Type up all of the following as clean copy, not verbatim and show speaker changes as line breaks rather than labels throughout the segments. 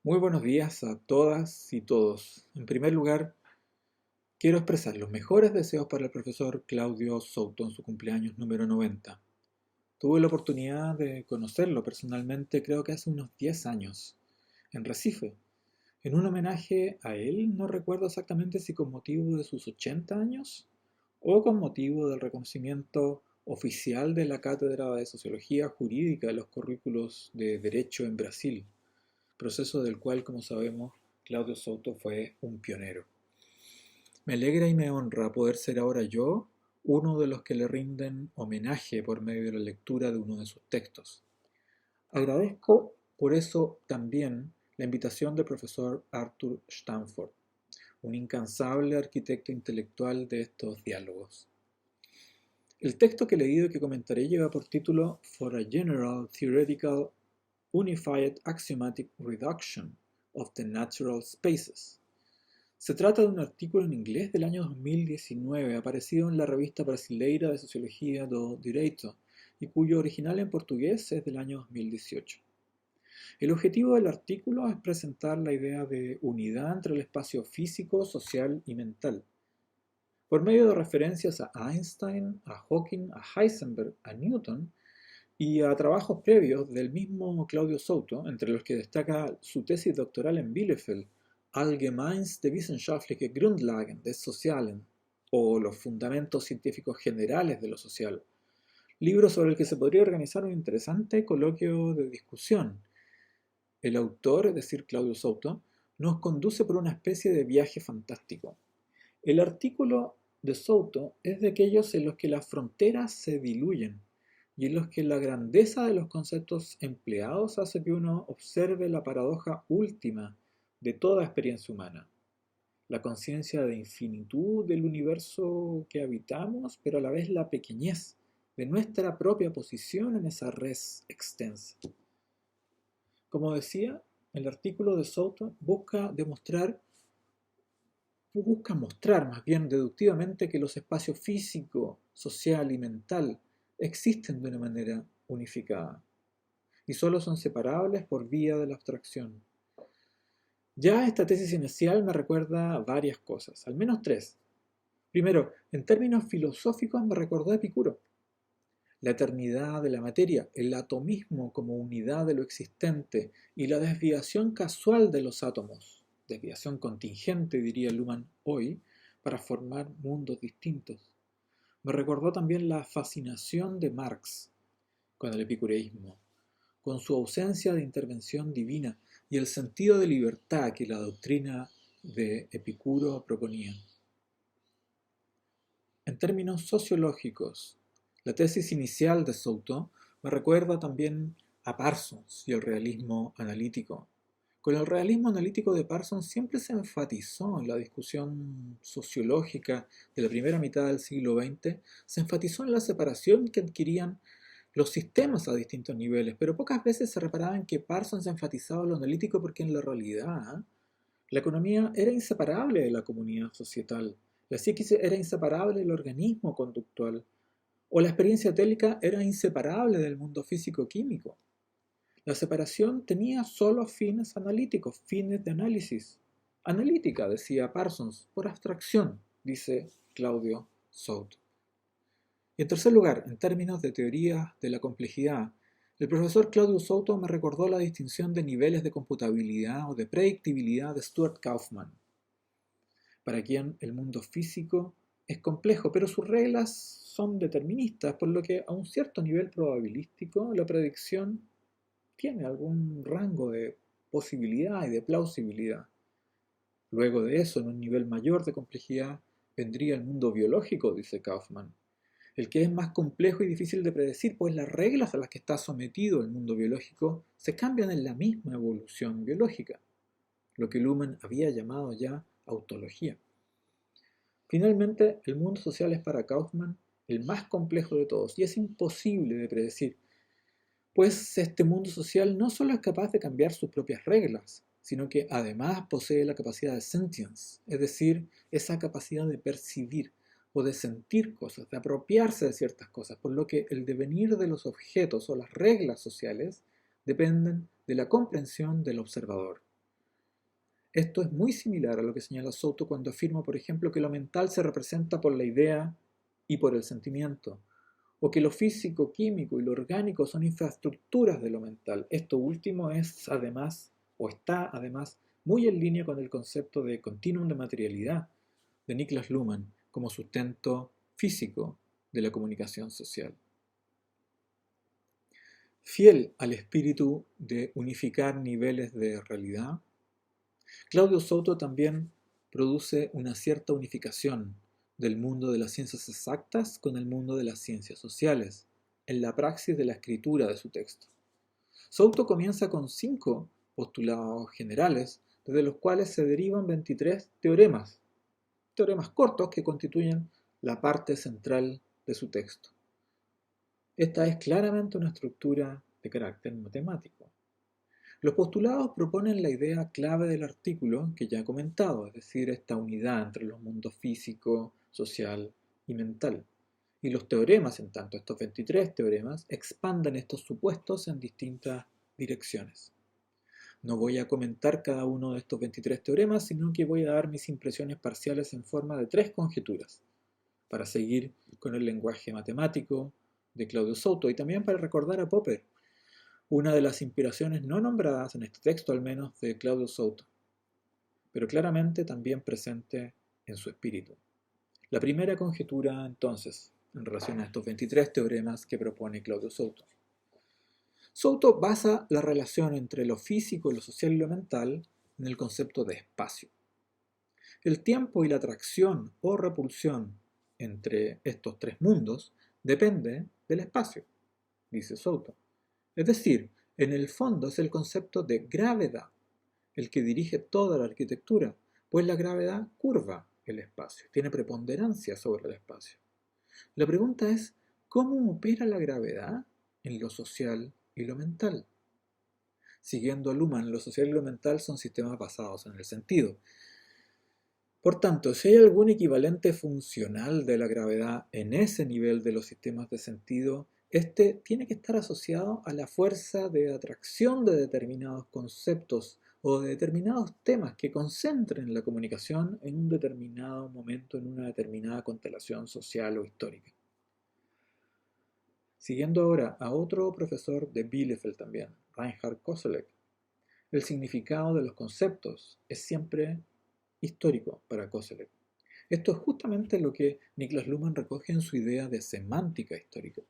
Muy buenos días a todas y todos. En primer lugar, quiero expresar los mejores deseos para el profesor Claudio Souto en su cumpleaños número 90. Tuve la oportunidad de conocerlo personalmente, creo que hace unos 10 años, en Recife. En un homenaje a él, no recuerdo exactamente si con motivo de sus 80 años o con motivo del reconocimiento oficial de la Cátedra de Sociología Jurídica de los currículos de Derecho en Brasil, proceso del cual, como sabemos, Claudio Souto fue un pionero. Me alegra y me honra poder ser ahora yo uno de los que le rinden homenaje por medio de la lectura de uno de sus textos. Agradezco por eso también la invitación del profesor Arthur Stanford, un incansable arquitecto intelectual de estos diálogos. El texto que he leído y que comentaré lleva por título For a General Theoretical Unified Axiomatic Reduction of the Natural Spaces. Se trata de un artículo en inglés del año 2019, aparecido en la revista brasileira de Sociología do Direito, y cuyo original en portugués es del año 2018. El objetivo del artículo es presentar la idea de unidad entre el espacio físico, social y mental, por medio de referencias a Einstein, a Hawking, a Heisenberg, a Newton y a trabajos previos del mismo Claudio Souto, entre los que destaca su tesis doctoral en Bielefeld, Allgemeine wissenschaftliche Grundlagen des Sozialen, o Los Fundamentos Científicos Generales de lo Social, libro sobre el que se podría organizar un interesante coloquio de discusión. El autor, es decir, Claudio Souto, nos conduce por una especie de viaje fantástico. El artículo de Souto es de aquellos en los que las fronteras se diluyen y en los que la grandeza de los conceptos empleados hace que uno observe la paradoja última de toda experiencia humana, la conciencia de infinitud del universo que habitamos, pero a la vez la pequeñez de nuestra propia posición en esa res extensa. Como decía, el artículo de Souto busca mostrar más bien deductivamente que los espacios físico, social y mental existen de una manera unificada y solo son separables por vía de la abstracción. Ya esta tesis inicial me recuerda varias cosas, al menos tres. Primero, en términos filosóficos me recordó a Epicuro. La eternidad de la materia, el atomismo como unidad de lo existente y la desviación casual de los átomos, desviación contingente diría Luhmann hoy, para formar mundos distintos. Me recordó también la fascinación de Marx con el epicureísmo, con su ausencia de intervención divina y el sentido de libertad que la doctrina de Epicuro proponía. En términos sociológicos, la tesis inicial de Souto me recuerda también a Parsons y el realismo analítico. Con el realismo analítico de Parsons siempre se enfatizó en la discusión sociológica de la primera mitad del siglo XX, se enfatizó en la separación que adquirían los sistemas a distintos niveles, pero pocas veces se reparaba en que Parsons enfatizaba lo analítico porque en la realidad la economía era inseparable de la comunidad societal, la psiquis era inseparable del organismo conductual, o la experiencia télica era inseparable del mundo físico-químico. La separación tenía solo fines analíticos, fines de análisis. Analítica, decía Parsons, por abstracción, dice Claudio Souto. Y en tercer lugar, en términos de teoría de la complejidad, el profesor Claudio Souto me recordó la distinción de niveles de computabilidad o de predictibilidad de Stuart Kauffman, para quien el mundo físico es complejo, pero sus reglas son deterministas, por lo que a un cierto nivel probabilístico la predicción tiene algún rango de posibilidad y de plausibilidad. Luego de eso, en un nivel mayor de complejidad, vendría el mundo biológico, dice Kauffman, el que es más complejo y difícil de predecir, pues las reglas a las que está sometido el mundo biológico se cambian en la misma evolución biológica, lo que Luhmann había llamado ya autología. Finalmente, el mundo social es para Kauffman el más complejo de todos y es imposible de predecir, pues este mundo social no solo es capaz de cambiar sus propias reglas, sino que además posee la capacidad de sentience, es decir, esa capacidad de percibir o de sentir cosas, de apropiarse de ciertas cosas, por lo que el devenir de los objetos o las reglas sociales dependen de la comprensión del observador. Esto es muy similar a lo que señala Souto cuando afirma, por ejemplo, que lo mental se representa por la idea y por el sentimiento, o que lo físico, químico y lo orgánico son infraestructuras de lo mental. Esto último es además, o está además, muy en línea con el concepto de continuum de materialidad de Niklas Luhmann como sustento físico de la comunicación social. Fiel al espíritu de unificar niveles de realidad, Claudio Souto también produce una cierta unificación del mundo de las ciencias exactas con el mundo de las ciencias sociales, en la praxis de la escritura de su texto. Souto comienza con 5 postulados generales, desde los cuales se derivan 23 teoremas cortos que constituyen la parte central de su texto. Esta es claramente una estructura de carácter matemático. Los postulados proponen la idea clave del artículo que ya he comentado, es decir, esta unidad entre los mundos físico, social y mental. Y los teoremas, en tanto, estos 23 teoremas, expanden estos supuestos en distintas direcciones. No voy a comentar cada uno de estos 23 teoremas, sino que voy a dar mis impresiones parciales en forma de 3 conjeturas, para seguir con el lenguaje matemático de Claudio Souto y también para recordar a Popper, una de las inspiraciones no nombradas en este texto al menos de Claudio Souto, pero claramente también presente en su espíritu. La primera conjetura, entonces, en relación a estos 23 teoremas que propone Claudio Souto. Souto basa la relación entre lo físico, lo social y lo mental en el concepto de espacio. El tiempo y la atracción o repulsión entre estos 3 mundos depende del espacio, dice Souto. Es decir, en el fondo es el concepto de gravedad el que dirige toda la arquitectura, pues la gravedad curva el espacio, tiene preponderancia sobre el espacio. La pregunta es, ¿cómo opera la gravedad en lo social y lo mental? Siguiendo a Luhmann, lo social y lo mental son sistemas basados en el sentido. Por tanto, si hay algún equivalente funcional de la gravedad en ese nivel de los sistemas de sentido, este tiene que estar asociado a la fuerza de atracción de determinados conceptos o de determinados temas que concentren la comunicación en un determinado momento, en una determinada constelación social o histórica. Siguiendo ahora a otro profesor de Bielefeld también, Reinhard Koselleck, el significado de los conceptos es siempre histórico para Koselleck. Esto es justamente lo que Niklas Luhmann recoge en su idea de semántica histórica.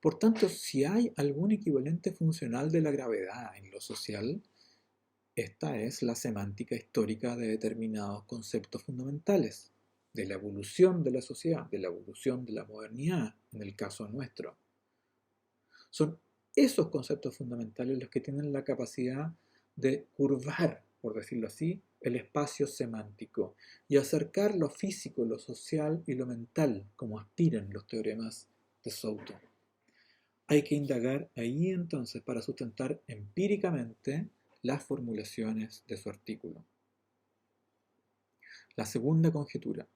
Por tanto, si hay algún equivalente funcional de la gravedad en lo social, esta es la semántica histórica de determinados conceptos fundamentales, de la evolución de la sociedad, de la evolución de la modernidad, en el caso nuestro. Son esos conceptos fundamentales los que tienen la capacidad de curvar, por decirlo así, el espacio semántico y acercar lo físico, lo social y lo mental, como aspiran los teoremas de Souto. Hay que indagar ahí entonces para sustentar empíricamente las formulaciones de su artículo. La segunda conjetura.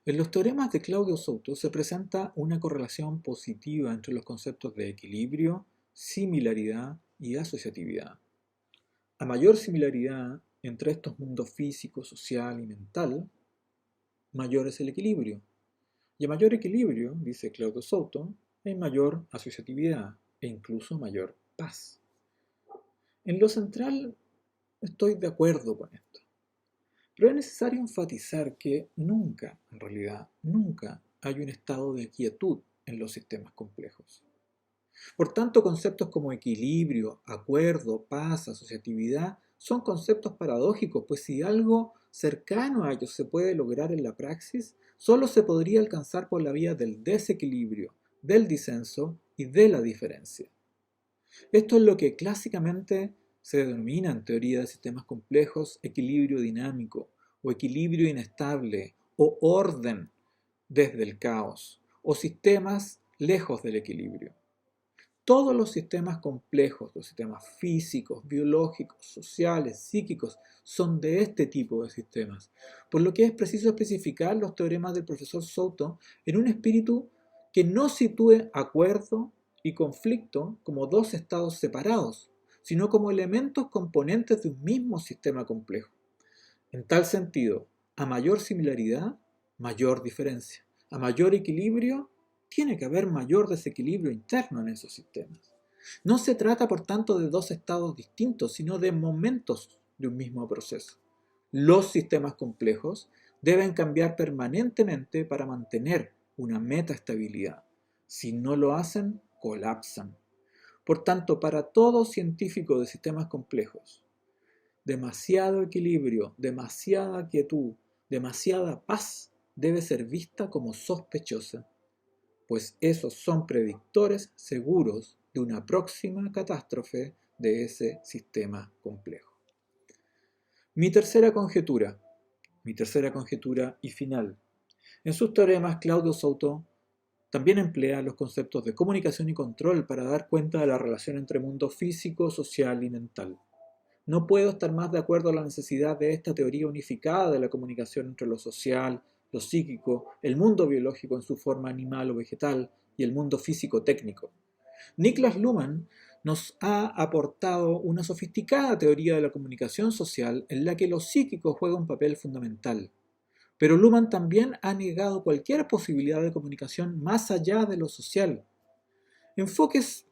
En los teoremas de Claudio Souto se presenta una correlación positiva entre los conceptos de equilibrio, similaridad y asociatividad. A mayor similaridad entre estos mundos físico, social y mental, mayor es el equilibrio. Y a mayor equilibrio, dice Claudio Souto, hay mayor asociatividad e incluso mayor paz. En lo central estoy de acuerdo con esto. Pero es necesario enfatizar que nunca, en realidad, nunca hay un estado de quietud en los sistemas complejos. Por tanto, conceptos como equilibrio, acuerdo, paz, asociatividad son conceptos paradójicos, pues si algo cercano a ellos se puede lograr en la praxis, solo se podría alcanzar por la vía del desequilibrio, del disenso y de la diferencia. Esto es lo que clásicamente se denomina en teoría de sistemas complejos equilibrio dinámico o equilibrio inestable o orden desde el caos o sistemas lejos del equilibrio. Todos los sistemas complejos, los sistemas físicos, biológicos, sociales, psíquicos, son de este tipo de sistemas, por lo que es preciso especificar los teoremas del profesor Souto en un espíritu que no sitúe acuerdo y conflicto como dos estados separados, sino como elementos componentes de un mismo sistema complejo. En tal sentido, a mayor similaridad, mayor diferencia. A mayor equilibrio, tiene que haber mayor desequilibrio interno en esos sistemas. No se trata, por tanto, de dos estados distintos, sino de momentos de un mismo proceso. Los sistemas complejos deben cambiar permanentemente para mantener una metaestabilidad. Si no lo hacen, colapsan. Por tanto, para todo científico de sistemas complejos, demasiado equilibrio, demasiada quietud, demasiada paz debe ser vista como sospechosa, pues esos son predictores seguros de una próxima catástrofe de ese sistema complejo. Mi tercera conjetura y final. En sus teoremas, Claudio Souto también emplea los conceptos de comunicación y control para dar cuenta de la relación entre mundo físico, social y mental. No puedo estar más de acuerdo en la necesidad de esta teoría unificada de la comunicación entre lo social, lo psíquico, el mundo biológico en su forma animal o vegetal y el mundo físico técnico. Niklas Luhmann nos ha aportado una sofisticada teoría de la comunicación social en la que lo psíquico juega un papel fundamental. Pero Luhmann también ha negado cualquier posibilidad de comunicación más allá de lo social. Enfoques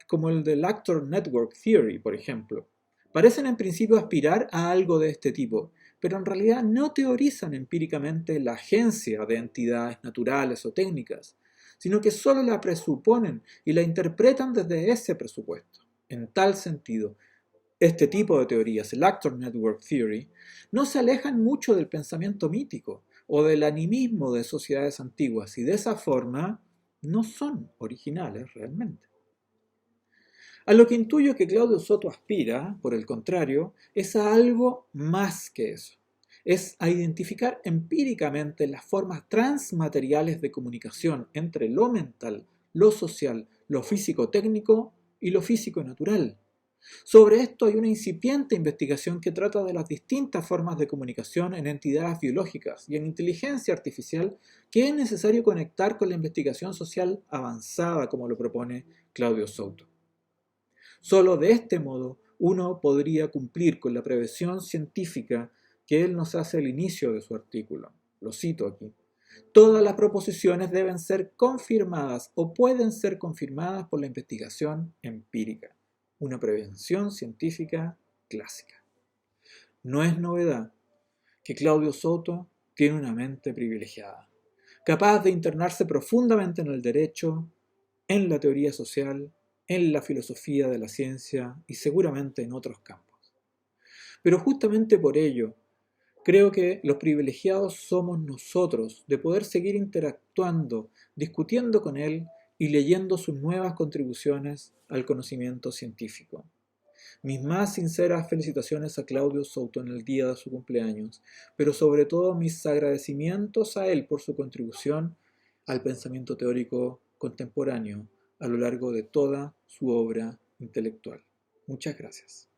como el del Actor Network Theory, por ejemplo, parecen en principio aspirar a algo de este tipo, pero en realidad no teorizan empíricamente la agencia de entidades naturales o técnicas, sino que solo la presuponen y la interpretan desde ese presupuesto. En tal sentido, este tipo de teorías, el Actor Network Theory, no se alejan mucho del pensamiento mítico o del animismo de sociedades antiguas y de esa forma no son originales realmente. A lo que intuyo que Claudio Soto aspira, por el contrario, es a algo más que eso. Es a identificar empíricamente las formas transmateriales de comunicación entre lo mental, lo social, lo físico-técnico y lo físico-natural. Sobre esto hay una incipiente investigación que trata de las distintas formas de comunicación en entidades biológicas y en inteligencia artificial que es necesario conectar con la investigación social avanzada como lo propone Claudio Souto. Solo de este modo uno podría cumplir con la previsión científica que él nos hace al inicio de su artículo. Lo cito aquí. Todas las proposiciones deben ser confirmadas o pueden ser confirmadas por la investigación empírica, una prevención científica clásica. No es novedad que Claudio Souto tiene una mente privilegiada, capaz de internarse profundamente en el derecho, en la teoría social, en la filosofía de la ciencia y seguramente en otros campos. Pero justamente por ello, creo que los privilegiados somos nosotros de poder seguir interactuando, discutiendo con él y leyendo sus nuevas contribuciones al conocimiento científico. Mis más sinceras felicitaciones a Claudio Souto en el día de su cumpleaños, pero sobre todo mis agradecimientos a él por su contribución al pensamiento teórico contemporáneo a lo largo de toda su obra intelectual. Muchas gracias.